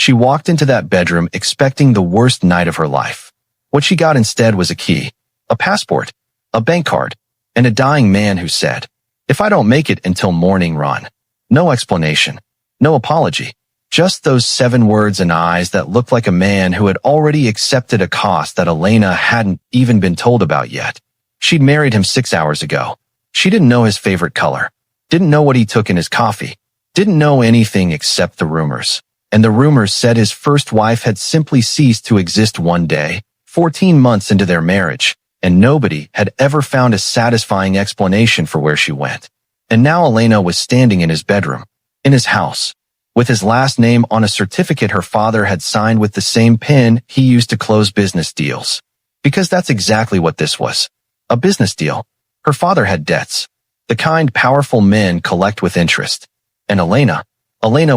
She walked into that bedroom expecting the worst night of her life. What she got instead was a key, a passport, a bank card, and a dying man who said, "If I don't make it until morning, run." No explanation, no apology, just those 7 words and eyes that looked like a man who had already accepted a cost that Elena hadn't even been told about yet. She'd married him 6 hours ago. She didn't know his favorite color, didn't know what he took in his coffee, didn't know anything except the rumors. And the rumors said his first wife had simply ceased to exist one day, 14 months into their marriage, and nobody had ever found a satisfying explanation for where she went. And now Elena was standing in his bedroom, in his house, with his last name on a certificate her father had signed with the same pen he used to close business deals. Because that's exactly what this was. A business deal. Her father had debts, the kind powerful men collect with interest. And Elena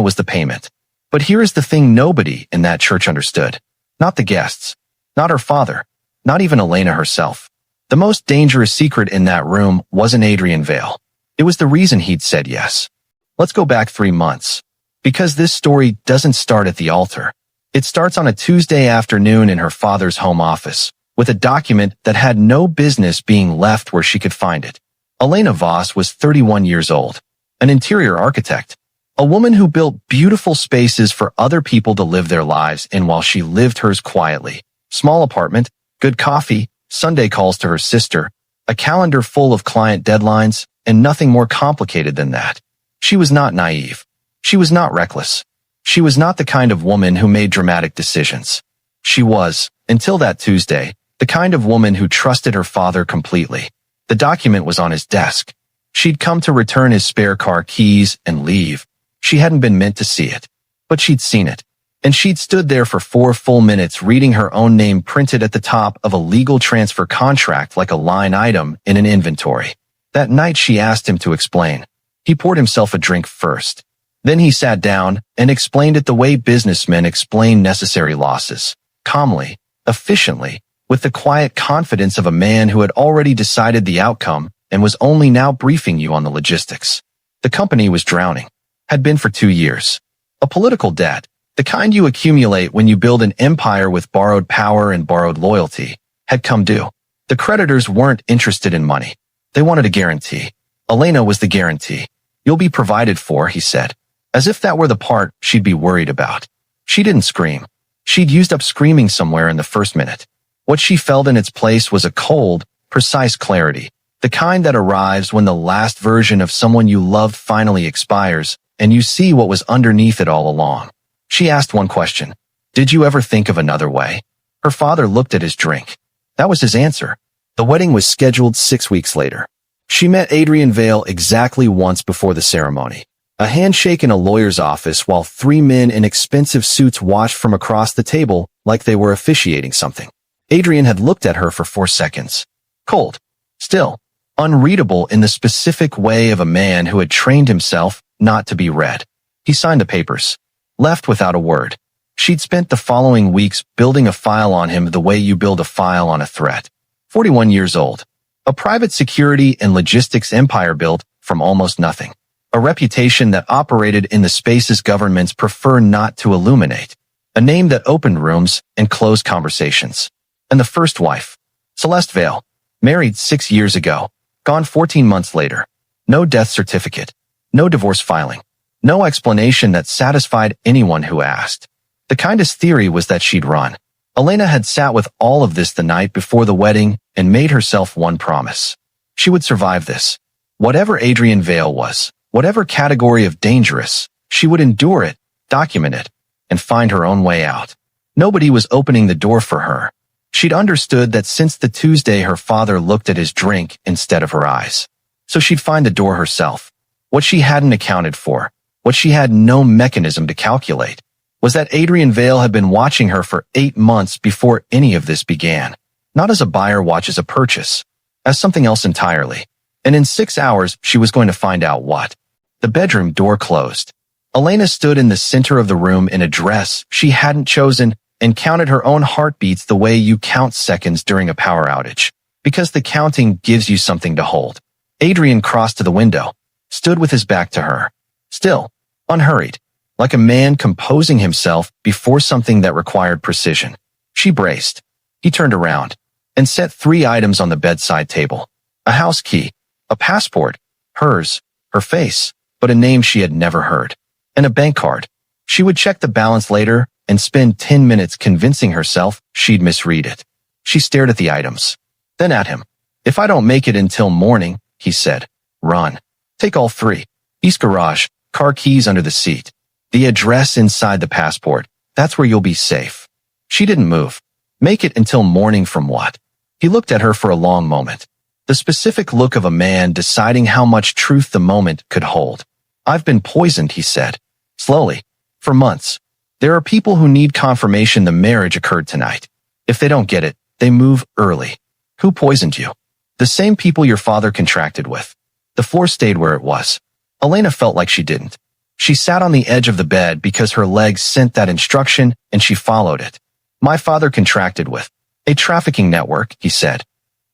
was the payment. But here is the thing nobody in that church understood. Not the guests, not her father, not even Elena herself. The most dangerous secret in that room wasn't Adrian Vale. It was the reason he'd said yes. Let's go back 3 months. Because this story doesn't start at the altar. It starts on a Tuesday afternoon in her father's home office, with a document that had no business being left where she could find it. Elena Voss was 31 years old, an interior architect, a woman who built beautiful spaces for other people to live their lives in while she lived hers quietly. Small apartment, good coffee, Sunday calls to her sister, a calendar full of client deadlines, and nothing more complicated than that. She was not naive. She was not reckless. She was not the kind of woman who made dramatic decisions. She was, until that Tuesday, the kind of woman who trusted her father completely. The document was on his desk. She'd come to return his spare car keys and leave. She hadn't been meant to see it, but she'd seen it. And she'd stood there for 4 full minutes reading her own name printed at the top of a legal transfer contract like a line item in an inventory. That night she asked him to explain. He poured himself a drink first. Then he sat down and explained it the way businessmen explain necessary losses. Calmly, efficiently, with the quiet confidence of a man who had already decided the outcome and was only now briefing you on the logistics. The company was drowning. Had been for 2 years. A political debt, the kind you accumulate when you build an empire with borrowed power and borrowed loyalty, had come due. The creditors weren't interested in money. They wanted a guarantee. Elena was the guarantee. "You'll be provided for," he said, as if that were the part she'd be worried about. She didn't scream. She'd used up screaming somewhere in the first minute. What she felt in its place was a cold, precise clarity, the kind that arrives when the last version of someone you loved finally expires, and you see what was underneath it all along. She asked one question. "Did you ever think of another way?" Her father looked at his drink. That was his answer. The wedding was scheduled 6 weeks later. She met Adrian Vale exactly once before the ceremony. A handshake in a lawyer's office while 3 men in expensive suits watched from across the table like they were officiating something. Adrian had looked at her for 4 seconds. Cold. Still. Unreadable in the specific way of a man who had trained himself not to be read. He signed the papers. Left without a word. She'd spent the following weeks building a file on him the way you build a file on a threat. 41 years old. A private security and logistics empire built from almost nothing. A reputation that operated in the spaces governments prefer not to illuminate. A name that opened rooms and closed conversations. And the first wife, Celeste Vale, married 6 years ago, gone 14 months later. No death certificate. No divorce filing. No explanation that satisfied anyone who asked. The kindest theory was that she'd run. Elena had sat with all of this the night before the wedding and made herself one promise. She would survive this. Whatever Adrian Vale was, whatever category of dangerous, she would endure it, document it, and find her own way out. Nobody was opening the door for her. She'd understood that since the Tuesday her father looked at his drink instead of her eyes. So she'd find the door herself. What she hadn't accounted for, what she had no mechanism to calculate, was that Adrian Vale had been watching her for 8 months before any of this began. Not as a buyer watches a purchase, as something else entirely. And in 6 hours, she was going to find out what. The bedroom door closed. Elena stood in the center of the room in a dress she hadn't chosen and counted her own heartbeats the way you count seconds during a power outage, because the counting gives you something to hold. Adrian crossed to the window, stood with his back to her. Still, unhurried. like a man composing himself before something that required precision. She braced. He turned around and set 3 items on the bedside table. A house key, a passport, hers, her face, but a name she had never heard, and a bank card. She would check the balance later and spend 10 minutes convincing herself she'd misread it. She stared at the items, then at him. If I don't make it until morning, he said, run. Take all 3. East garage, car keys under the seat. The address inside the passport. That's where you'll be safe. She didn't move. Make it until morning from what? He looked at her for a long moment. The specific look of a man deciding how much truth the moment could hold. I've been poisoned, he said. Slowly. For months. There are people who need confirmation the marriage occurred tonight. If they don't get it, they move early. Who poisoned you? The same people your father contracted with. The floor stayed where it was. Elena felt like she didn't. She sat on the edge of the bed because her legs sent that instruction and she followed it. My father contracted with a trafficking network, he said.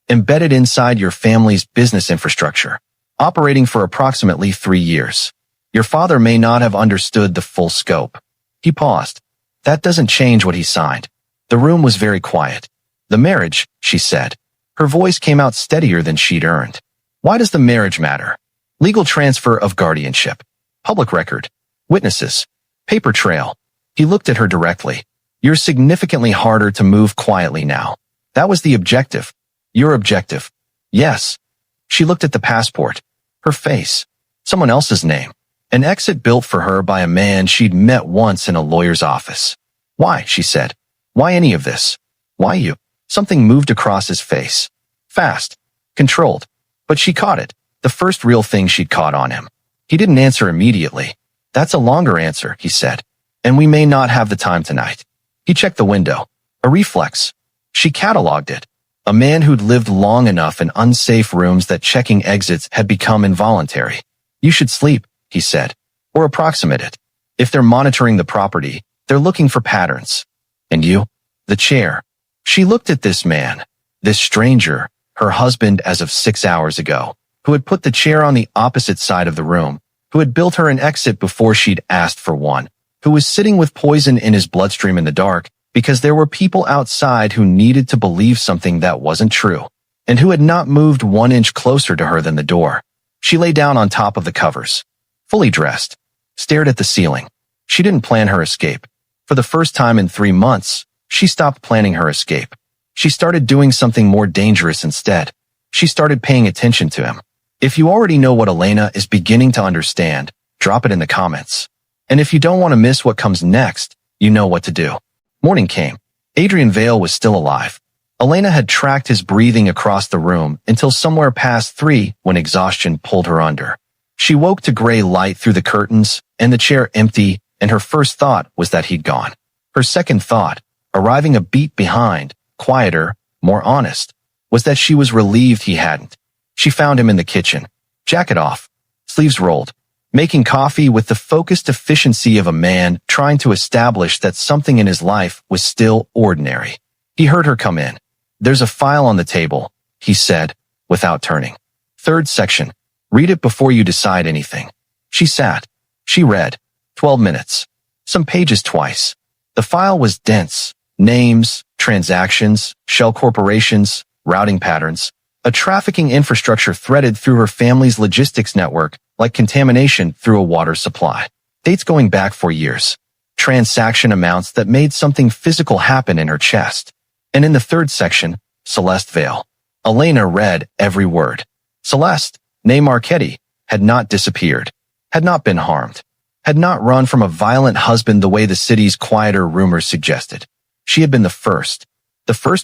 Embedded inside your family's business infrastructure. Operating for approximately 3 years. Your father may not have understood the full scope. He paused. That doesn't change what he signed. The room was very quiet. The marriage, she said. Her voice came out steadier than she'd earned. Why does the marriage matter? Legal transfer of guardianship. Public record. Witnesses. Paper trail. He looked at her directly. You're significantly harder to move quietly now. That was the objective. Your objective. Yes. She looked at the passport. Her face. Someone else's name. An exit built for her by a man she'd met once in a lawyer's office. Why, she said. Why any of this? Why you? Something moved across his face. Fast. Controlled. But she caught it. The first real thing she'd caught on him. He didn't answer immediately. That's a longer answer, he said. And we may not have the time tonight. He checked the window. A reflex. She cataloged it. A man who'd lived long enough in unsafe rooms that checking exits had become involuntary. You should sleep, he said. Or approximate it. If they're monitoring the property, they're looking for patterns. And you? The chair. She looked at this man. This stranger, her husband as of 6 hours ago, who had put the chair on the opposite side of the room, who had built her an exit before she'd asked for one, who was sitting with poison in his bloodstream in the dark because there were people outside who needed to believe something that wasn't true, and who had not moved 1 inch closer to her than the door. She lay down on top of the covers, fully dressed, stared at the ceiling. She didn't plan her escape. For the first time in 3 months, she stopped planning her escape. She started doing something more dangerous instead. She started paying attention to him. If you already know what Elena is beginning to understand, drop it in the comments. And if you don't want to miss what comes next, you know what to do. Morning came. Adrian Vale was still alive. Elena had tracked his breathing across the room until somewhere past 3 when exhaustion pulled her under. She woke to gray light through the curtains and the chair empty, and her first thought was that he'd gone. Her second thought, arriving a beat behind, quieter, more honest, was that she was relieved he hadn't. She found him in the kitchen, jacket off, sleeves rolled, making coffee with the focused efficiency of a man trying to establish that something in his life was still ordinary. He heard her come in. There's a file on the table, he said, without turning. 3rd section. Read it before you decide anything. She sat. She read. 12 minutes. Some pages twice. The file was dense. Names, transactions, shell corporations, routing patterns, a trafficking infrastructure threaded through her family's logistics network like contamination through a water supply. Dates going back 4 years. Transaction amounts that made something physical happen in her chest. And in the 3rd section, Celeste Vale. Elena read every word. Celeste, née Marchetti, had not disappeared, had not been harmed, had not run from a violent husband the way the city's quieter rumors suggested. She had been the first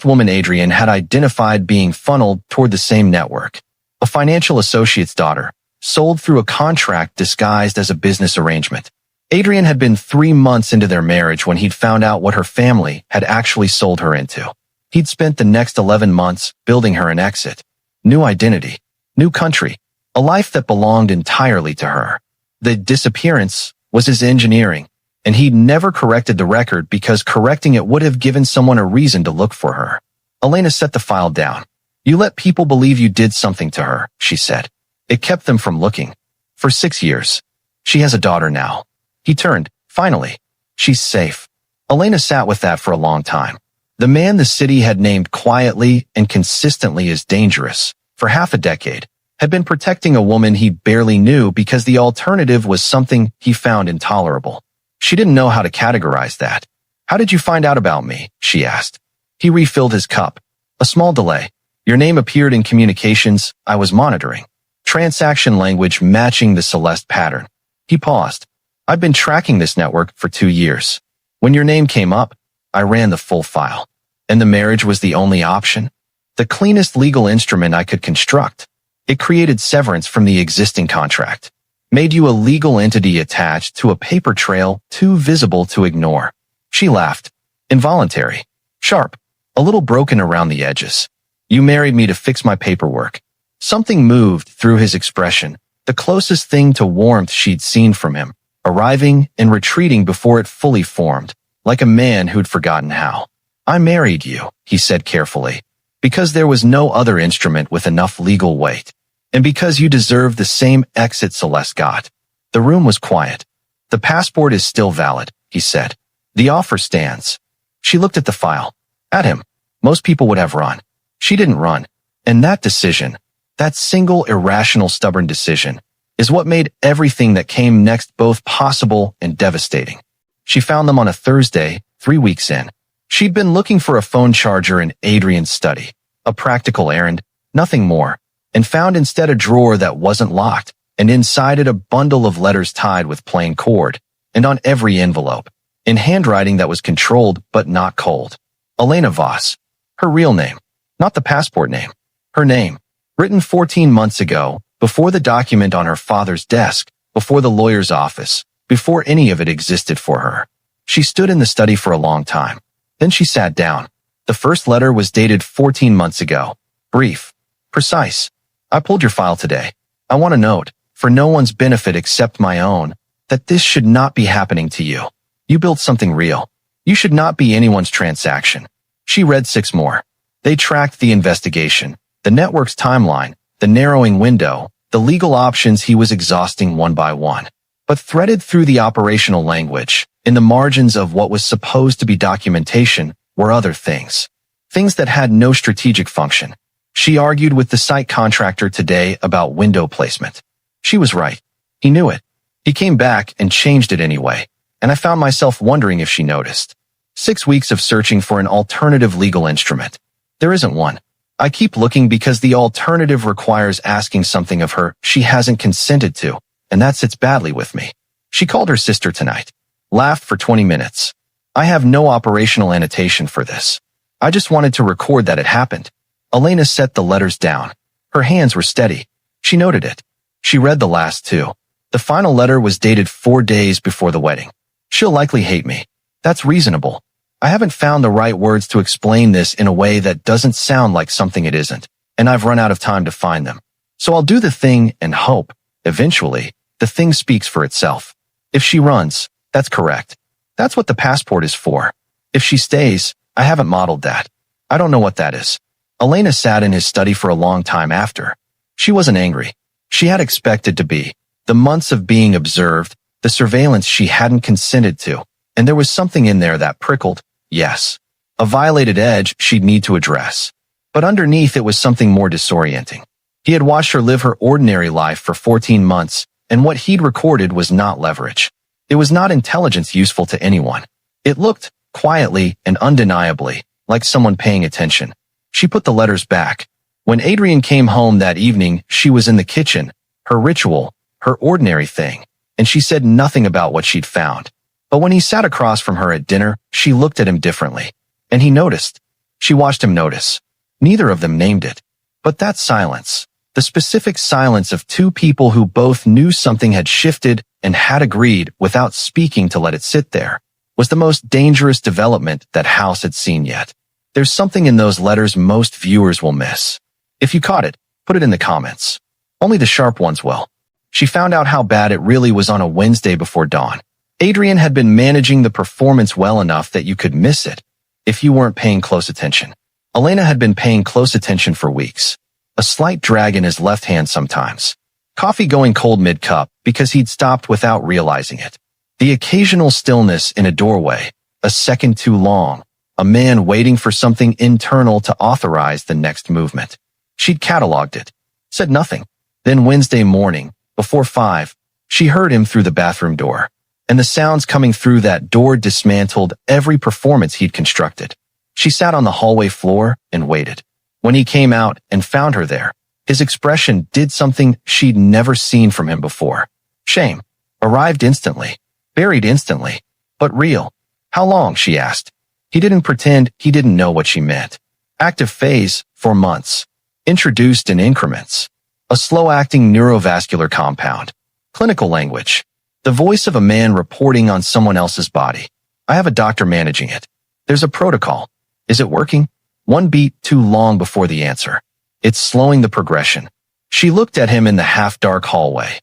woman Adrian had identified being funneled toward the same network. A financial associate's daughter, sold through a contract disguised as a business arrangement. Adrian had been 3 months into their marriage when he'd found out what her family had actually sold her into. He'd spent the next 11 months building her an exit. New identity, new country, a life that belonged entirely to her. The disappearance was his engineering, and he'd never corrected the record because correcting it would have given someone a reason to look for her. Elena set the file down. You let people believe you did something to her, she said. It kept them from looking. For 6 years. She has a daughter now. He turned, Finally, she's safe. Elena sat with that for a long time. The man the city had named quietly and consistently as dangerous, for half a decade, had been protecting a woman he barely knew because the alternative was something he found intolerable. She didn't know how to categorize that. "How did you find out about me?" she asked. He refilled his cup. "A small delay. Your name appeared in communications I was monitoring. Transaction language matching the Celeste pattern." He paused. "I've been tracking this network for 2 years. When your name came up, I ran the full file. And the marriage was the only option? The cleanest legal instrument I could construct. It created severance from the existing contract. Made you a legal entity attached to a paper trail too visible to ignore." She laughed. "Involuntary. Sharp. A little broken around the edges. You married me to fix my paperwork." Something moved through his expression, the closest thing to warmth she'd seen from him, arriving and retreating before it fully formed, like a man who'd forgotten how. "I married you," he said carefully, "because there was no other instrument with enough legal weight. And because you deserve the same exit Celeste got." The room was quiet. "The passport is still valid," he said. "The offer stands." She looked at the file. At him. Most people would have run. She didn't run. And that decision, that single irrational stubborn decision, is what made everything that came next both possible and devastating. She found them on a Thursday, 3 weeks in. She'd been looking for a phone charger in Adrian's study, a practical errand, nothing more, and found instead a drawer that wasn't locked, and inside it a bundle of letters tied with plain cord, and on every envelope, in handwriting that was controlled but not cold. Elena Voss. Her real name, not the passport name. Her name, written 14 months ago, before the document on her father's desk, before the lawyer's office, before any of it existed for her. She stood in the study for a long time. Then she sat down. The first letter was dated 14 months ago. Brief. Precise. "I pulled your file today. I want to note, for no one's benefit except my own, that this should not be happening to you. You built something real. You should not be anyone's transaction." She read 6 more. They tracked the investigation, the network's timeline, the narrowing window, the legal options he was exhausting one by one. But threaded through the operational language, in the margins of what was supposed to be documentation, were other things. Things that had no strategic function. She argued with the site contractor today about window placement. She was right. He knew it. He came back and changed it anyway, and I found myself wondering if she noticed. 6 weeks of searching for an alternative legal instrument. There isn't one. I keep looking because the alternative requires asking something of her she hasn't consented to, and that sits badly with me. She called her sister tonight. Laughed for 20 minutes. I have no operational annotation for this. I just wanted to record that it happened. Elena set the letters down. Her hands were steady. She noted it. She read the last 2. The final letter was dated 4 days before the wedding. "She'll likely hate me. That's reasonable. I haven't found the right words to explain this in a way that doesn't sound like something it isn't, and I've run out of time to find them. So I'll do the thing and hope, eventually, the thing speaks for itself. If she runs, that's correct. That's what the passport is for. If she stays, I haven't modeled that. I don't know what that is." Elena sat in his study for a long time after. She wasn't angry. She had expected to be. The months of being observed, the surveillance she hadn't consented to, and there was something in there that prickled, yes. A violated edge she'd need to address. But underneath it was something more disorienting. He had watched her live her ordinary life for 14 months, and what he'd recorded was not leverage. It was not intelligence useful to anyone. It looked, quietly and undeniably, like someone paying attention. She put the letters back. When Adrian came home that evening, she was in the kitchen, her ritual, her ordinary thing, and she said nothing about what she'd found. But when he sat across from her at dinner, she looked at him differently. And he noticed. She watched him notice. Neither of them named it. But that silence, the specific silence of 2 people who both knew something had shifted and had agreed without speaking to let it sit there, was the most dangerous development that House had seen yet. There's something in those letters most viewers will miss. If you caught it, put it in the comments. Only the sharp ones will. She found out how bad it really was on a Wednesday before dawn. Adrian had been managing the performance well enough that you could miss it if you weren't paying close attention. Elena had been paying close attention for weeks. A slight drag in his left hand sometimes. Coffee going cold mid-cup because he'd stopped without realizing it. The occasional stillness in a doorway, a second too long, a man waiting for something internal to authorize the next movement. She'd cataloged it, said nothing. Then Wednesday morning, before 5, she heard him through the bathroom door, and the sounds coming through that door dismantled every performance he'd constructed. She sat on the hallway floor and waited. When he came out and found her there, his expression did something she'd never seen from him before. Shame. Arrived instantly. Buried instantly. But real. How long, she asked. He didn't pretend he didn't know what she meant. Active phase, for months. Introduced in increments. A slow-acting neurovascular compound. Clinical language. The voice of a man reporting on someone else's body. I have a doctor managing it. There's a protocol. Is it working? One beat too long before the answer. It's slowing the progression. She looked at him in the half-dark hallway.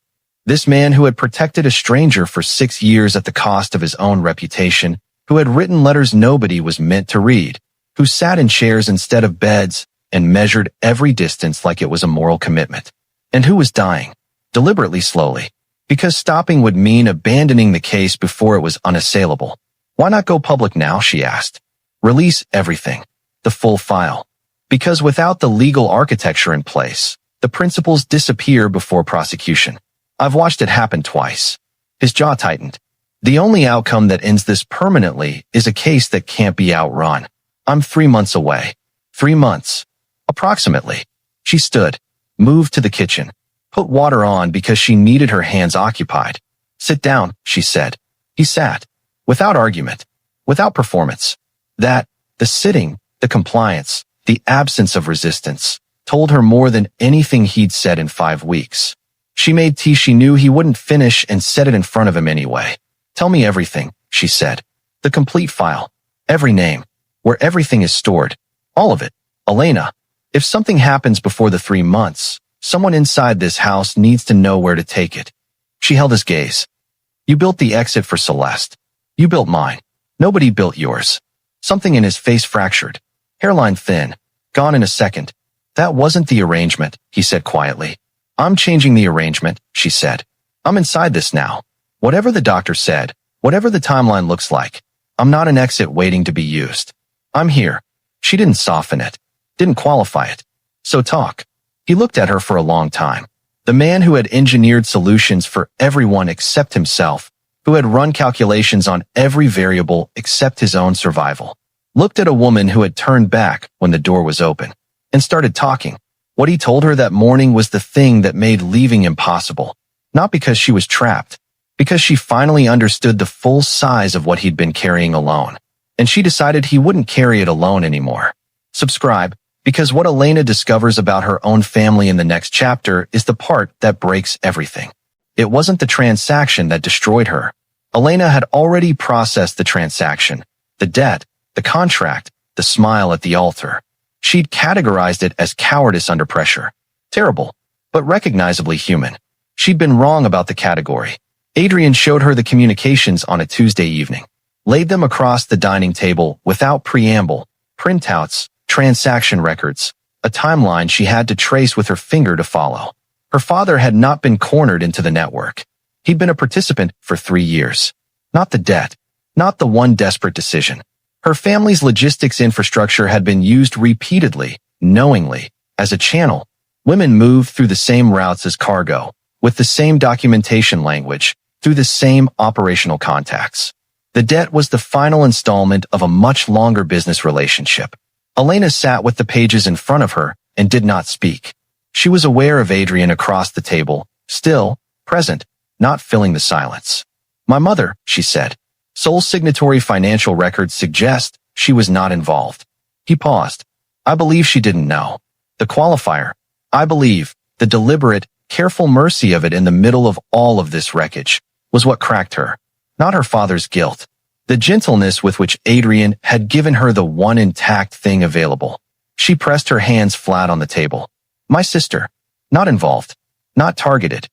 This man who had protected a stranger for 6 years at the cost of his own reputation, who had written letters nobody was meant to read, who sat in chairs instead of beds and measured every distance like it was a moral commitment, and who was dying, deliberately slowly, because stopping would mean abandoning the case before it was unassailable. Why not go public now, she asked. Release everything, the full file. Because without the legal architecture in place, the principles disappear before prosecution. I've watched it happen twice. His jaw tightened. The only outcome that ends this permanently is a case that can't be outrun. I'm 3 months away. 3 months. Approximately. She stood, moved to the kitchen, put water on because she needed her hands occupied. Sit down, she said. He sat. Without argument. Without performance. The sitting, the compliance, the absence of resistance, told her more than anything he'd said in 5 weeks. She made tea she knew he wouldn't finish and set it in front of him anyway. Tell me everything, she said. The complete file. Every name. Where everything is stored. All of it. Elena, if something happens before the 3 months, someone inside this house needs to know where to take it. She held his gaze. You built the exit for Celeste. You built mine. Nobody built yours. Something in his face fractured. Hairline thin. Gone in a second. That wasn't the arrangement, he said quietly. I'm changing the arrangement, she said. I'm inside this now. Whatever the doctor said, whatever the timeline looks like, I'm not an exit waiting to be used. I'm here. She didn't soften it. Didn't qualify it. So talk. He looked at her for a long time. The man who had engineered solutions for everyone except himself, who had run calculations on every variable except his own survival, looked at a woman who had turned back when the door was open, and started talking. What he told her that morning was the thing that made leaving impossible, not because she was trapped, because she finally understood the full size of what he'd been carrying alone, and she decided he wouldn't carry it alone anymore. Subscribe, because what Elena discovers about her own family in the next chapter is the part that breaks everything. It wasn't the transaction that destroyed her. Elena had already processed the transaction, the debt, the contract, the smile at the altar. She'd categorized it as cowardice under pressure. Terrible, but recognizably human. She'd been wrong about the category. Adrian showed her the communications on a Tuesday evening, laid them across the dining table without preamble, printouts, transaction records, a timeline she had to trace with her finger to follow. Her father had not been cornered into the network. He'd been a participant for 3 years. Not the debt, not the one desperate decision. Her family's logistics infrastructure had been used repeatedly, knowingly, as a channel. Women moved through the same routes as cargo, with the same documentation language, through the same operational contacts. The debt was the final installment of a much longer business relationship. Elena sat with the pages in front of her and did not speak. She was aware of Adrian across the table, still, present, not filling the silence. My mother, she said. Sole signatory financial records suggest she was not involved. He paused. I believe she didn't know. The qualifier. I believe the deliberate, careful mercy of it in the middle of all of this wreckage was what cracked her, not her father's guilt. The gentleness with which Adrian had given her the one intact thing available. She pressed her hands flat on the table. My sister. Not involved. Not targeted.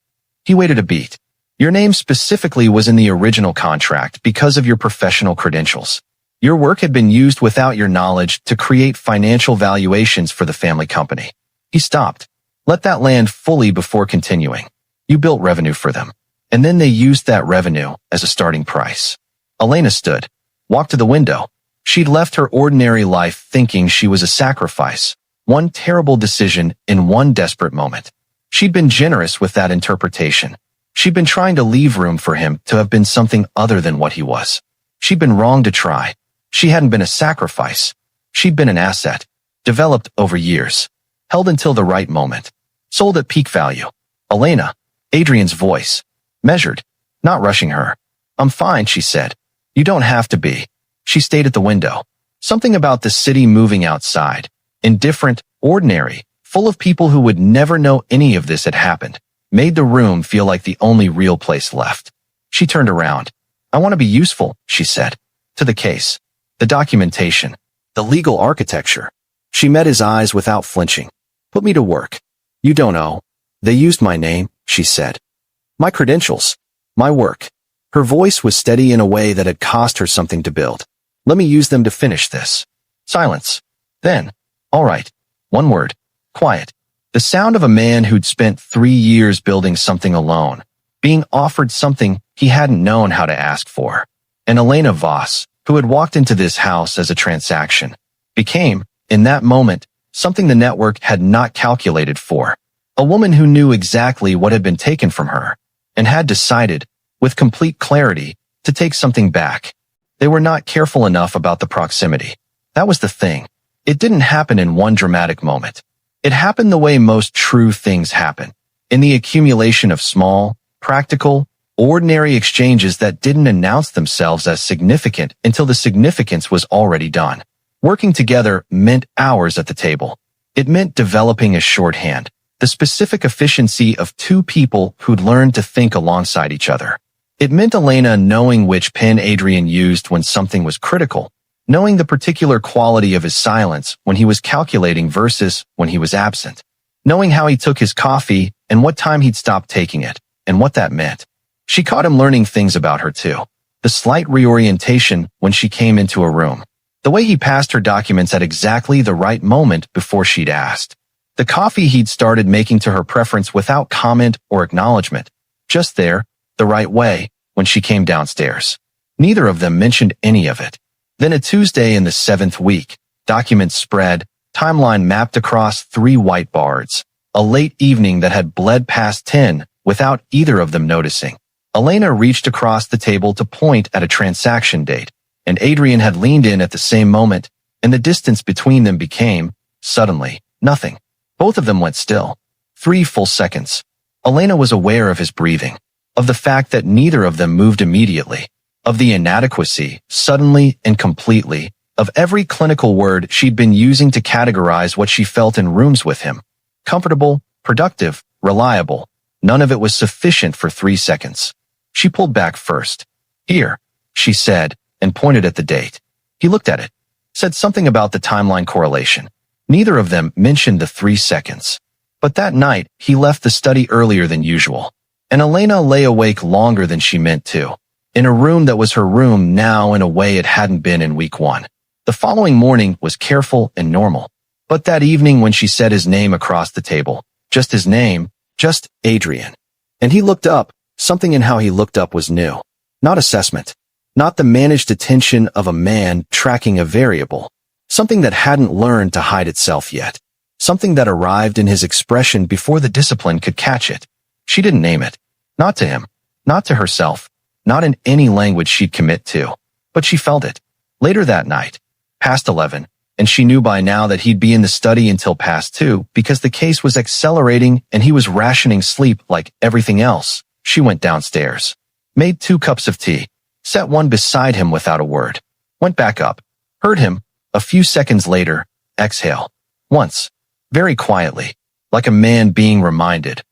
He waited a beat. Your name specifically was in the original contract because of your professional credentials. Your work had been used without your knowledge to create financial valuations for the family company. He stopped. Let that land fully before continuing. You built revenue for them. and then they used that revenue as a starting price. Elena stood, walked to the window. She'd left her ordinary life thinking she was a sacrifice, one terrible decision in one desperate moment. She'd been generous with that interpretation. She'd been trying to leave room for him to have been something other than what he was. She'd been wrong to try. She hadn't been a sacrifice. She'd been an asset, developed over years, held until the right moment, sold at peak value. Elena, Adrian's voice, measured, not rushing her. "I'm fine," she said. "You don't have to be." She stayed at the window. Something about the city moving outside, indifferent, ordinary, full of people who would never know any of this had happened, made the room feel like the only real place left. She turned around. "I want to be useful," she said. "To the case. The documentation. The legal architecture." She met his eyes without flinching. "Put me to work." "You don't know. They used my name," she said. "My credentials. My work." Her voice was steady in a way that had cost her something to build. "Let me use them to finish this." Silence. Then, "All right." One word. Quiet. The sound of a man who'd spent 3 years building something alone, being offered something he hadn't known how to ask for. And Elena Voss, who had walked into this house as a transaction, became, in that moment, something the network had not calculated for. A woman who knew exactly what had been taken from her, and had decided, with complete clarity, to take something back. They were not careful enough about the proximity. That was the thing. It didn't happen in one dramatic moment. It happened the way most true things happen, in the accumulation of small, practical, ordinary exchanges that didn't announce themselves as significant until the significance was already done. Working together meant hours at the table. It meant developing a shorthand, the specific efficiency of two people who'd learned to think alongside each other. It meant Elena knowing which pen Adrian used when something was critical, knowing the particular quality of his silence when he was calculating versus when he was absent, knowing how he took his coffee and what time he'd stopped taking it, and what that meant. She caught him learning things about her too. The slight reorientation when she came into a room. The way he passed her documents at exactly the right moment before she'd asked. The coffee he'd started making to her preference without comment or acknowledgement. Just there, the right way, when she came downstairs. Neither of them mentioned any of it. Then a Tuesday in the 7th week, documents spread, timeline mapped across 3 white bars. A late evening that had bled past 10 without either of them noticing. Elena reached across the table to point at a transaction date, and Adrian had leaned in at the same moment, and the distance between them became, suddenly, nothing. Both of them went still. 3 full seconds. Elena was aware of his breathing, of the fact that neither of them moved immediately, of the inadequacy, suddenly and completely, of every clinical word she'd been using to categorize what she felt in rooms with him. Comfortable, productive, reliable. None of it was sufficient for 3 seconds. She pulled back first. "Here," she said, and pointed at the date. He looked at it, said something about the timeline correlation. Neither of them mentioned the 3 seconds. But that night, he left the study earlier than usual, and Elena lay awake longer than she meant to, in a room that was her room now in a way it hadn't been in week 1. The following morning was careful and normal. But that evening when she said his name across the table, just his name, just Adrian. And he looked up, something in how he looked up was new. Not assessment. Not the managed attention of a man tracking a variable. Something that hadn't learned to hide itself yet. Something that arrived in his expression before the discipline could catch it. She didn't name it. Not to him. Not to herself. Not in any language she'd commit to. But she felt it. Later that night, past 11, and she knew by now that he'd be in the study until past 2 because the case was accelerating and he was rationing sleep like everything else. She went downstairs, made 2 cups of tea, set one beside him without a word, went back up, heard him, a few seconds later, exhale. Once, very quietly, like a man being reminded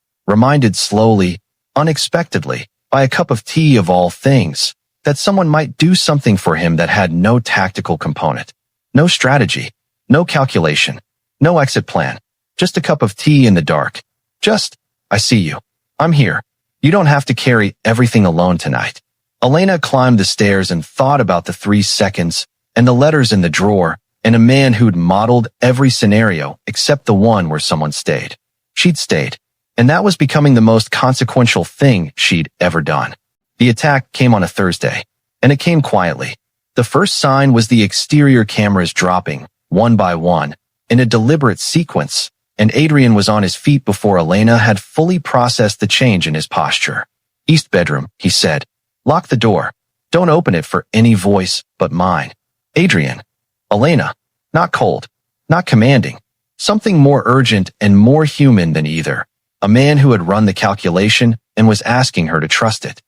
slowly, unexpectedly, by a cup of tea of all things, that someone might do something for him that had no tactical component. No strategy, no calculation, no exit plan, just a cup of tea in the dark. Just, "I see you. I'm here. You don't have to carry everything alone tonight." Elena climbed the stairs and thought about the 3 seconds and the letters in the drawer and a man who'd modeled every scenario except the one where someone stayed. She'd stayed. And that was becoming the most consequential thing she'd ever done. The attack came on a Thursday, and it came quietly. The first sign was the exterior cameras dropping, one by one, in a deliberate sequence, and Adrian was on his feet before Elena had fully processed the change in his posture. "East bedroom," he said. "Lock the door. Don't open it for any voice but mine." Adrian. Elena. Not cold. Not commanding. Something more urgent and more human than either. A man who had run the calculation and was asking her to trust it.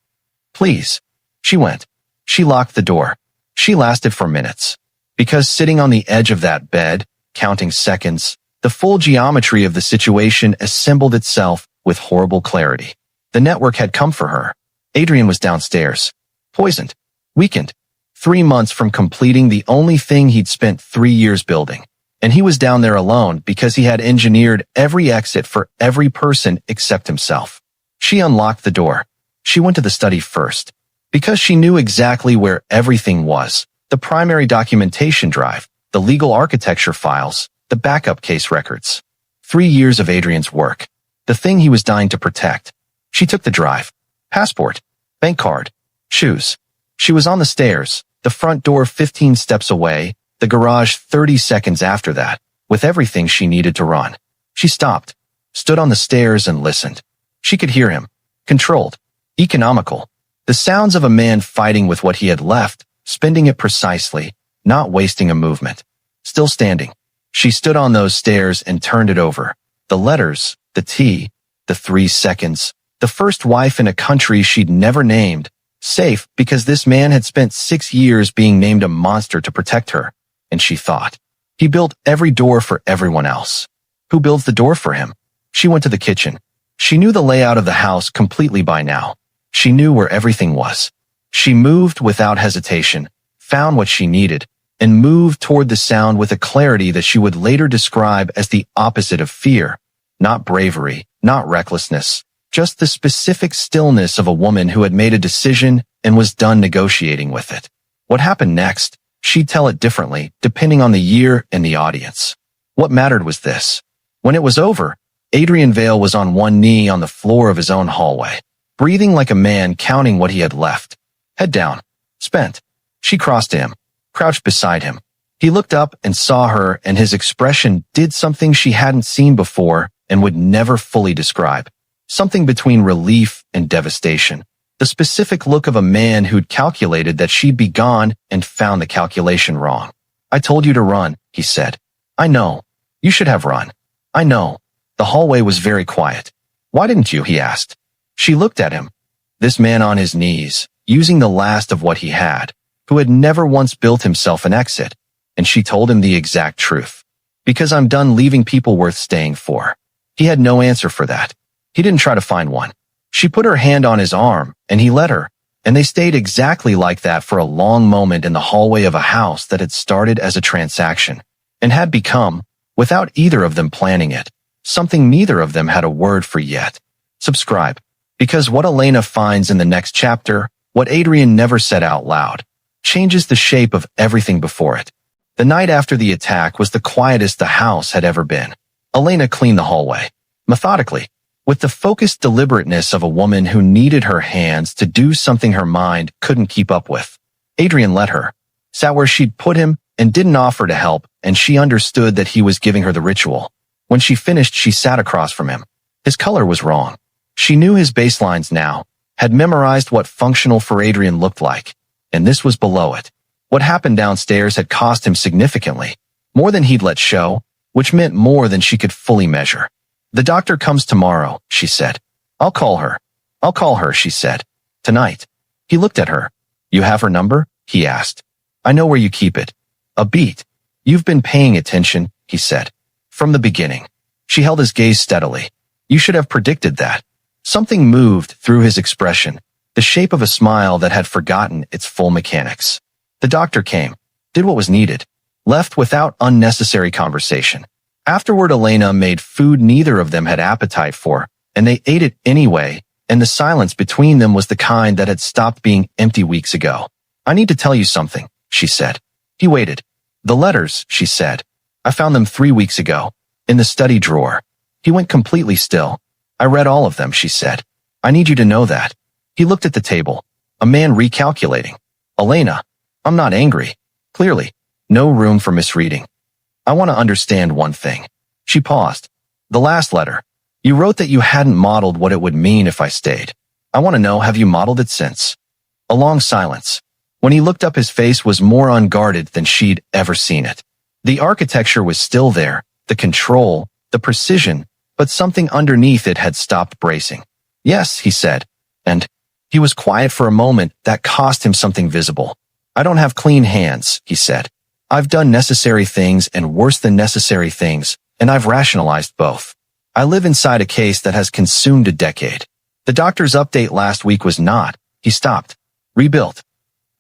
"Please." She went. She locked the door. She lasted for minutes. Because sitting on the edge of that bed, counting seconds, the full geometry of the situation assembled itself with horrible clarity. The network had come for her. Adrian was downstairs. Poisoned. Weakened. 3 months from completing the only thing he'd spent 3 years building. And he was down there alone because he had engineered every exit for every person except himself. She unlocked the door. She went to the study first. Because she knew exactly where everything was. The primary documentation drive, the legal architecture files, the backup case records. 3 years of Adrian's work. The thing he was dying to protect. She took the drive. Passport. Bank card. Shoes. She was on the stairs, the front door 15 steps away, the garage 30 seconds after that, with everything she needed to run. She stopped, stood on the stairs and listened. She could hear him. Controlled. Economical. The sounds of a man fighting with what he had left, spending it precisely, not wasting a movement. Still standing. She stood on those stairs and turned it over. The letters, the T, the 3 seconds, the first wife in a country she'd never named, safe because this man had spent 6 years being named a monster to protect her. And she thought, he built every door for everyone else. Who builds the door for him? She went to the kitchen. She knew the layout of the house completely by now. She knew where everything was. She moved without hesitation, found what she needed, and moved toward the sound with a clarity that she would later describe as the opposite of fear. Not bravery, not recklessness, just the specific stillness of a woman who had made a decision and was done negotiating with it. What happened next? She'd tell it differently, depending on the year and the audience. What mattered was this. When it was over, Adrian Vale was on one knee on the floor of his own hallway, breathing like a man counting what he had left. Head down. Spent. She crossed to him, crouched beside him. He looked up and saw her, and his expression did something she hadn't seen before and would never fully describe. Something between relief and devastation. The specific look of a man who'd calculated that she'd be gone and found the calculation wrong. "I told you to run," he said. "I know. You should have run. I know." The hallway was very quiet. "Why didn't you?" he asked. She looked at him. This man on his knees, using the last of what he had, who had never once built himself an exit. And she told him the exact truth. "Because I'm done leaving people worth staying for." He had no answer for that. He didn't try to find one. She put her hand on his arm, and he let her, and they stayed exactly like that for a long moment in the hallway of a house that had started as a transaction, and had become, without either of them planning it, something neither of them had a word for yet. Subscribe. Because what Elena finds in the next chapter, what Adrian never said out loud, changes the shape of everything before it. The night after the attack was the quietest the house had ever been. Elena cleaned the hallway, methodically, with the focused deliberateness of a woman who needed her hands to do something her mind couldn't keep up with. Adrian let her, sat where she'd put him and didn't offer to help, and she understood that he was giving her the ritual. When she finished, she sat across from him. His color was wrong. She knew his baselines now, had memorized what functional for Adrian looked like, and this was below it. What happened downstairs had cost him significantly, more than he'd let show, which meant more than she could fully measure. "The doctor comes tomorrow," she said. I'll call her, she said. "Tonight." He looked at her. "You have her number?" he asked. "I know where you keep it." "A beat. You've been paying attention," he said. "From the beginning." She held his gaze steadily. "You should have predicted that." Something moved through his expression, the shape of a smile that had forgotten its full mechanics. The doctor came, did what was needed, left without unnecessary conversation. Afterward, Elena made food neither of them had appetite for, and they ate it anyway, and the silence between them was the kind that had stopped being empty weeks ago. "I need to tell you something," she said. He waited. "The letters," she said. "I found them 3 weeks ago, in the study drawer." He went completely still. I read all of them, she said. I need you to know that. He looked at the table. A man recalculating. Elena, I'm not angry. Clearly, no room for misreading. I want to understand one thing. She paused. The last letter. You wrote that you hadn't modeled what it would mean if I stayed. I want to know, have you modeled it since? A long silence. When he looked up, his face was more unguarded than she'd ever seen it. The architecture was still there, the control, the precision, but something underneath it had stopped bracing. Yes, he said. And he was quiet for a moment. That cost him something visible. I don't have clean hands, he said. I've done necessary things and worse than necessary things, and I've rationalized both. I live inside a case that has consumed a decade. The doctor's update last week was not. He stopped. Rebuilt.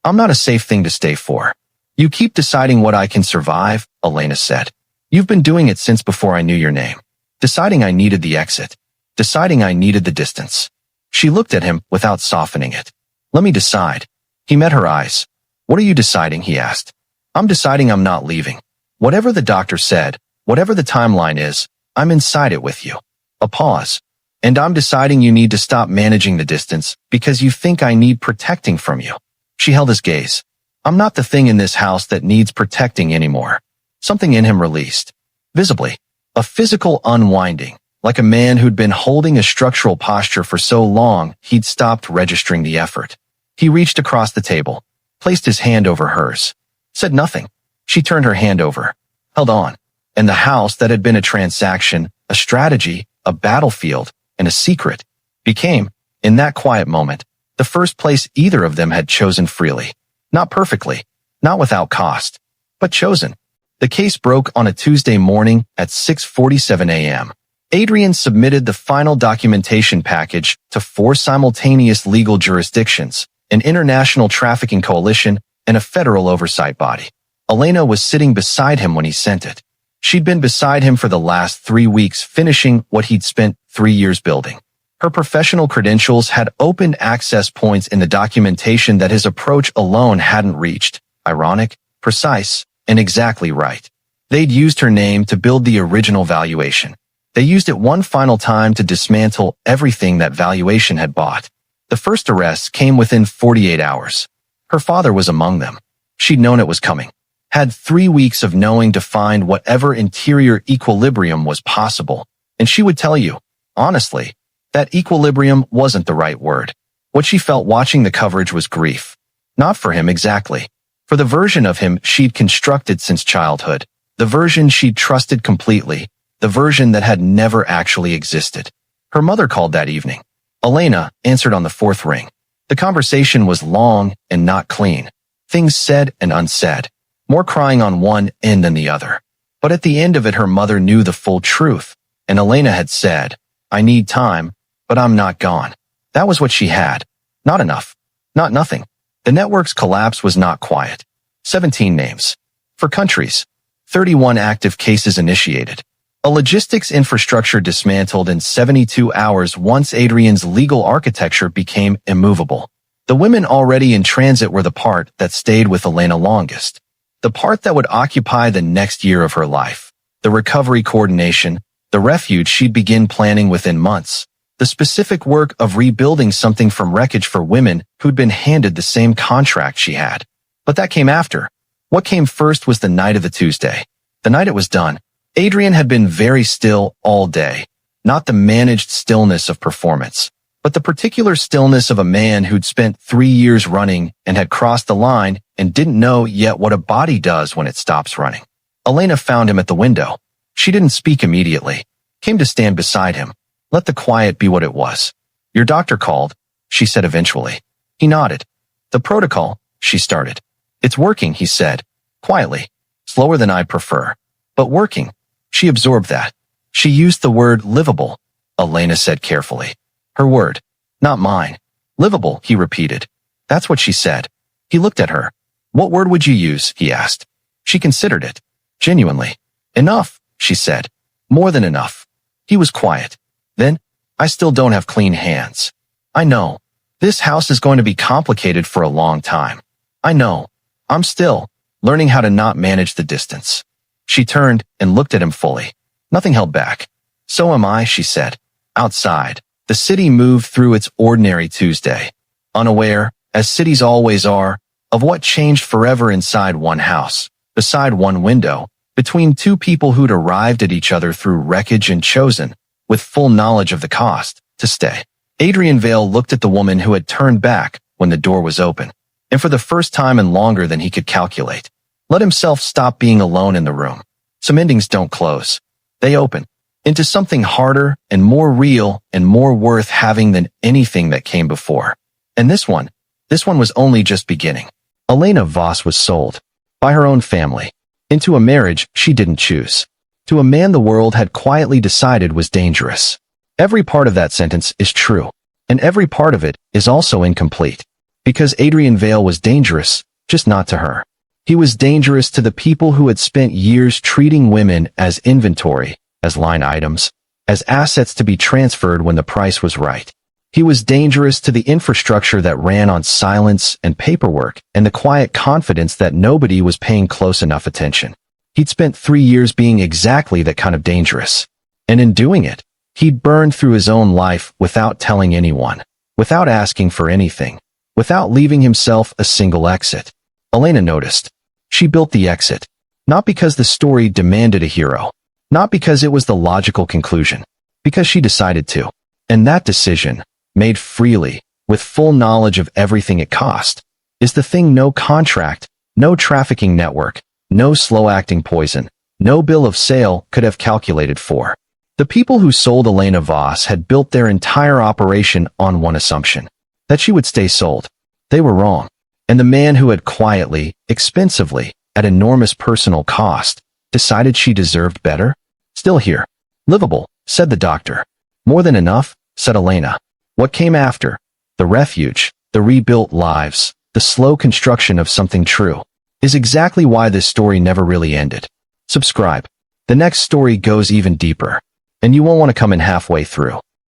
I'm not a safe thing to stay for. You keep deciding what I can survive, Elena said. You've been doing it since before I knew your name. Deciding I needed the exit. Deciding I needed the distance. She looked at him without softening it. Let me decide. He met her eyes. What are you deciding? He asked. I'm deciding I'm not leaving. Whatever the doctor said, whatever the timeline is, I'm inside it with you. A pause. And I'm deciding you need to stop managing the distance because you think I need protecting from you. She held his gaze. I'm not the thing in this house that needs protecting anymore. Something in him released. Visibly. A physical unwinding. Like a man who'd been holding a structural posture for so long, he'd stopped registering the effort. He reached across the table, placed his hand over hers. Said nothing. She turned her hand over. Held on. And the house that had been a transaction, a strategy, a battlefield, and a secret, became, in that quiet moment, the first place either of them had chosen freely. Not perfectly, not without cost, but chosen. The case broke on a Tuesday morning at 6:47 a.m. Adrian submitted the final documentation package to 4 simultaneous legal jurisdictions, an international trafficking coalition, and a federal oversight body. Elena was sitting beside him when he sent it. She'd been beside him for the last 3 weeks, finishing what he'd spent 3 years building. Her professional credentials had opened access points in the documentation that his approach alone hadn't reached. Ironic, precise, and exactly right. They'd used her name to build the original valuation. They used it one final time to dismantle everything that valuation had bought. The first arrests came within 48 hours. Her father was among them. She'd known it was coming. Had 3 weeks of knowing to find whatever interior equilibrium was possible. And she would tell you, honestly, that equilibrium wasn't the right word. What she felt watching the coverage was grief. Not for him exactly. For the version of him she'd constructed since childhood. The version she'd trusted completely. The version that had never actually existed. Her mother called that evening. Elena answered on the 4th ring. The conversation was long and not clean. Things said and unsaid. More crying on one end than the other. But at the end of it, her mother knew the full truth. And Elena had said, I need time, but I'm not gone. That was what she had. Not enough. Not nothing. The network's collapse was not quiet. 17 names. For countries. 31 active cases initiated. A logistics infrastructure dismantled in 72 hours once Adrian's legal architecture became immovable. The women already in transit were the part that stayed with Elena longest. The part that would occupy the next year of her life. The recovery coordination, the refuge she'd begin planning within months. The specific work of rebuilding something from wreckage for women who'd been handed the same contract she had. But that came after. What came first was the night of the Tuesday. The night it was done. Adrian had been very still all day. Not the managed stillness of performance, but the particular stillness of a man who'd spent 3 years running and had crossed the line and didn't know yet what a body does when it stops running. Elena found him at the window. She didn't speak immediately. Came to stand beside him. Let the quiet be what it was. Your doctor called, she said eventually. He nodded. The protocol, she started. It's working, he said. Quietly. Slower than I'd prefer. But working. She absorbed that. She used the word livable, Elena said carefully. Her word. Not mine. Livable, he repeated. That's what she said. He looked at her. What word would you use? He asked. She considered it. Genuinely. Enough, she said. More than enough. He was quiet. Then, I still don't have clean hands. I know. This house is going to be complicated for a long time. I know. I'm still learning how to not manage the distance. She turned and looked at him fully. Nothing held back. So am I, she said. Outside, the city moved through its ordinary Tuesday, unaware, as cities always are, of what changed forever inside one house, beside one window, between two people who'd arrived at each other through wreckage and chosen, with full knowledge of the cost, to stay. Adrian Vale looked at the woman who had turned back when the door was open, and for the first time in longer than he could calculate, let himself stop being alone in the room. Some endings don't close. They open into something harder and more real and more worth having than anything that came before. And this one was only just beginning. Elena Voss was sold by her own family into a marriage she didn't choose, to a man the world had quietly decided was dangerous. Every part of that sentence is true, and every part of it is also incomplete, because Adrian Vale was dangerous, just not to her. He was dangerous to the people who had spent years treating women as inventory, as line items, as assets to be transferred when the price was right. He was dangerous to the infrastructure that ran on silence and paperwork and the quiet confidence that nobody was paying close enough attention. He'd spent 3 years being exactly that kind of dangerous. And in doing it, he'd burned through his own life without telling anyone, without asking for anything, without leaving himself a single exit. Elena noticed. She built the exit, not because the story demanded a hero, not because it was the logical conclusion, because she decided to. And that decision, made freely, with full knowledge of everything it cost, is the thing no contract, no trafficking network, no slow-acting poison, no bill of sale could have calculated for. The people who sold Elena Voss had built their entire operation on one assumption, that she would stay sold. They were wrong. And the man who had quietly, expensively, at enormous personal cost, decided she deserved better? Still here. Livable, said the doctor. More than enough, said Elena. What came after? The refuge, the rebuilt lives, the slow construction of something true, is exactly why this story never really ended. Subscribe. The next story goes even deeper, and you won't want to come in halfway through.